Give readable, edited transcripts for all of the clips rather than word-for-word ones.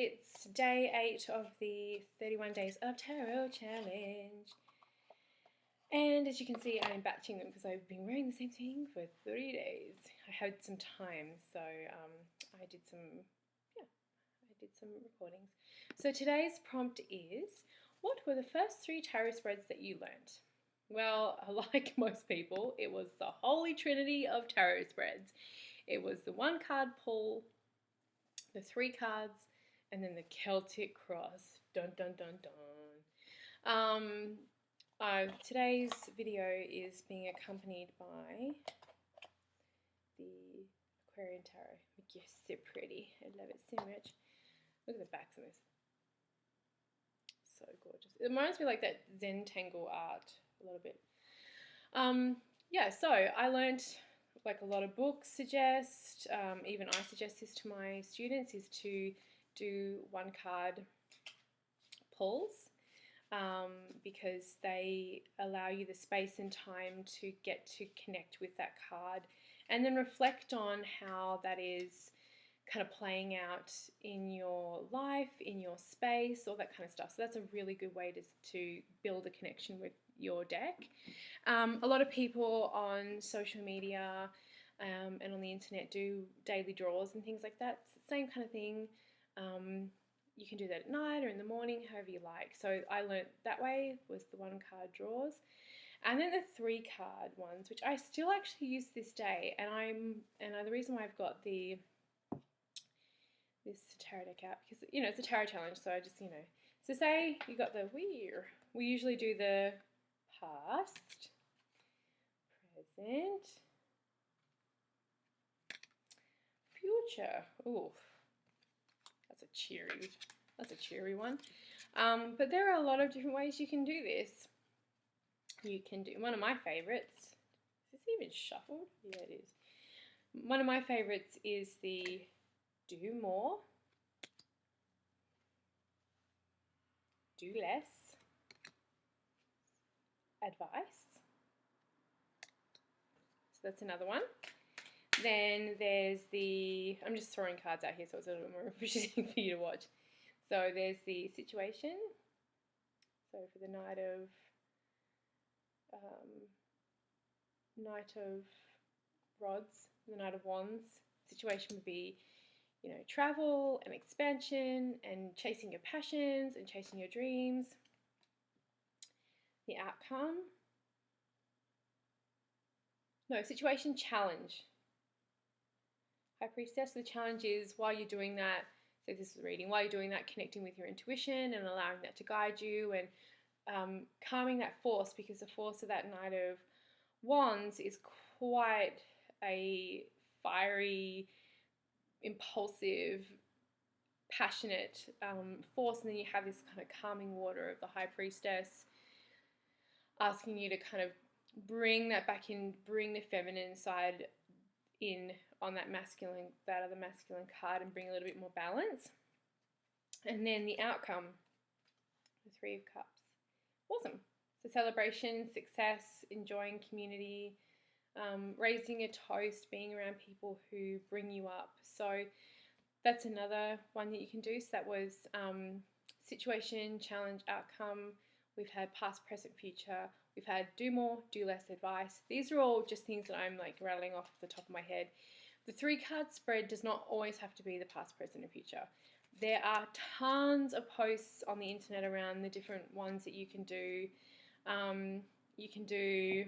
it's day 8 of the 31 Days of Tarot Challenge. And as you can see, I'm batching them because I've been wearing the same thing for 3 days. I had some time, so I did some recordings. So today's prompt is, what were the first 3 tarot spreads that you learnt? Well, like most people, it was the holy trinity of tarot spreads. It was the 1 card pull, the 3 cards, and then the Celtic cross. Dun dun dun dun. Today's video is being accompanied by the Aquarian Tarot. Yes, they're pretty. I love it so much. Look at the backs of this. So gorgeous. It reminds me like that Zentangle art a little bit. Yeah, so I learned, like a lot of books suggest, even I suggest this to my students, is to do 1 card pulls because they allow you the space and time to get to connect with that card and then reflect on how that is kind of playing out in your life, in your space, all that kind of stuff. So that's a really good way to build a connection with your deck. A lot of people on social media and on the internet do daily draws and things like that. It's the same kind of thing. You can do that at night or in the morning, however you like. So I learnt that way, was the 1 card draws. And then the 3 card ones, which I still actually use this day. And the reason why I've got this tarot deck out, because, it's a tarot challenge, so I just, So say you got the we usually do the past, present, future. Ooh, that's a cheery one. But there are a lot of different ways you can do this. You can do one of my favorites. Is this even shuffled? Yeah, it is. One of my favorites is the do more, do less, advice. So that's another one. Then there's the, I'm just throwing cards out here so it's a little bit more interesting for you to watch. So there's the situation. So for the Knight of Rods, the Knight of Wands, situation would be, travel and expansion and chasing your passions and chasing your dreams. The outcome. No, situation, challenge. High Priestess, the challenge is while you're doing that, so this is reading, while you're doing that, connecting with your intuition and allowing that to guide you and calming that force, because the force of that Knight of Wands is quite a fiery, impulsive, passionate force, and then you have this kind of calming water of the High Priestess asking you to kind of bring that back in, bring the feminine side in on that other masculine card, and bring a little bit more balance. And then the outcome, the 3 of Cups. Awesome. So celebration, success, enjoying community, raising a toast, being around people who bring you up. So that's another one that you can do. So that was situation, challenge, outcome. We've had past, present, future. We've had do more, do less, advice. These are all just things that I'm like rattling off the top of my head. The 3 card spread does not always have to be the past, present, and future. There are tons of posts on the internet around the different ones that you can do. You can do,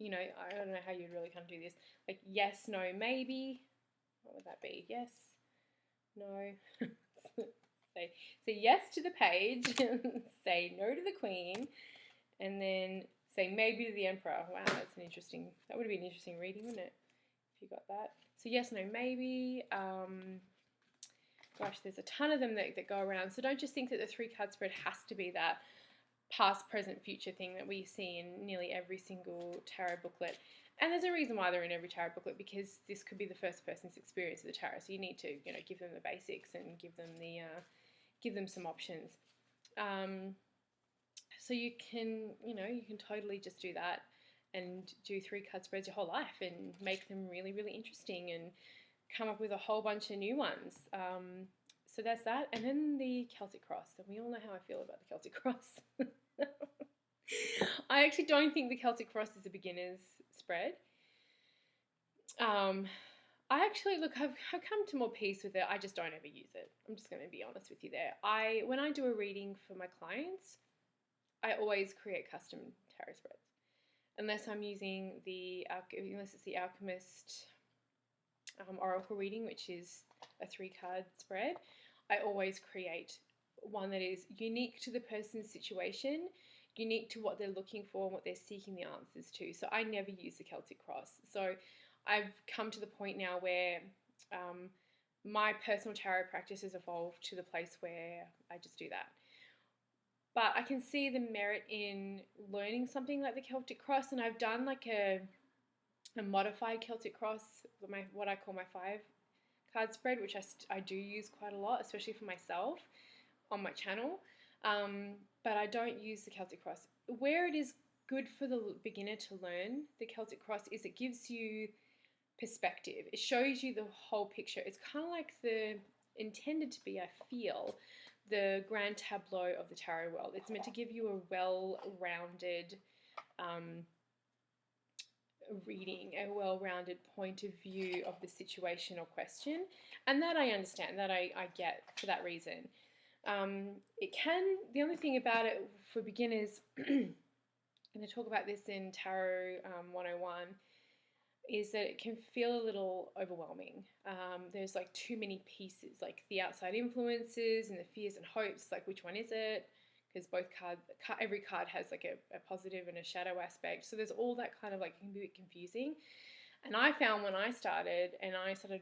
I don't know how you'd really kind of do this. Like yes, no, maybe. What would that be? Yes, no. Say yes to the page, say no to the Queen, and then say maybe to the Emperor. Wow, that would be an interesting reading, wouldn't it? If you got that. So yes, no, maybe. Gosh, there's a ton of them that go around. So don't just think that the 3 card spread has to be that past, present, future thing that we see in nearly every single tarot booklet. And there's a reason why they're in every tarot booklet, because this could be the first person's experience of the tarot. So you need to, give them the basics and give them some options. So you can totally just do that and do 3 card spreads your whole life and make them really, really interesting and come up with a whole bunch of new ones. So that's that. And then the Celtic Cross. And we all know how I feel about the Celtic Cross. I actually don't think the Celtic Cross is a beginner's spread. I actually, look, I've come to more peace with it. I just don't ever use it. I'm just going to be honest with you there. When I do a reading for my clients, I always create custom tarot spreads. Unless I'm using unless it's the Alchemist Oracle reading, which is a 3-card spread, I always create one that is unique to the person's situation, unique to what they're looking for and what they're seeking the answers to. So I never use the Celtic Cross. So I've come to the point now where my personal tarot practice has evolved to the place where I just do that. But I can see the merit in learning something like the Celtic Cross, and I've done like a modified Celtic Cross, what I call my 5-card spread, which I do use quite a lot, especially for myself on my channel. But I don't use the Celtic Cross. Where it is good for the beginner to learn the Celtic Cross is it gives you perspective. It shows you the whole picture. It's kind of like intended to be, I feel, the grand tableau of the tarot world. It's meant to give you a well-rounded reading, a well-rounded point of view of the situation or question, and that I understand, that I get for that reason. The only thing about it for beginners, and I talk about this in Tarot 101, is that it can feel a little overwhelming. There's like too many pieces, like the outside influences and the fears and hopes, like which one is it? Because every card has like a positive and a shadow aspect. So there's all that kind of like, can be a bit confusing. And I found when I started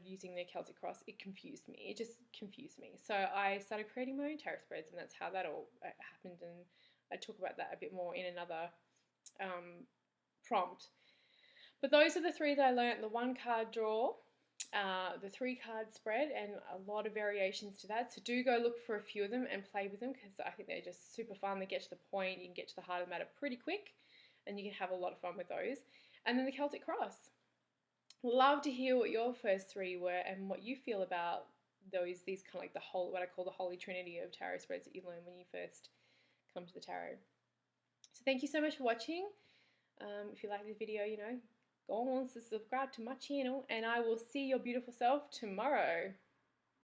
using the Celtic Cross, it confused me. It just confused me. So I started creating my own tarot spreads, and that's how that all happened. And I talk about that a bit more in another prompt. But those are the 3 that I learned: the 1-card draw, the 3-card spread, and a lot of variations to that. So do go look for a few of them and play with them, because I think they're just super fun. They get to the point, you can get to the heart of the matter pretty quick, and you can have a lot of fun with those. And then the Celtic Cross. Love to hear what your first 3 were and what you feel about these kind of like what I call the holy trinity of tarot spreads that you learn when you first come to the tarot. So thank you so much for watching. If you like this video, go on, subscribe to my channel, and I will see your beautiful self tomorrow.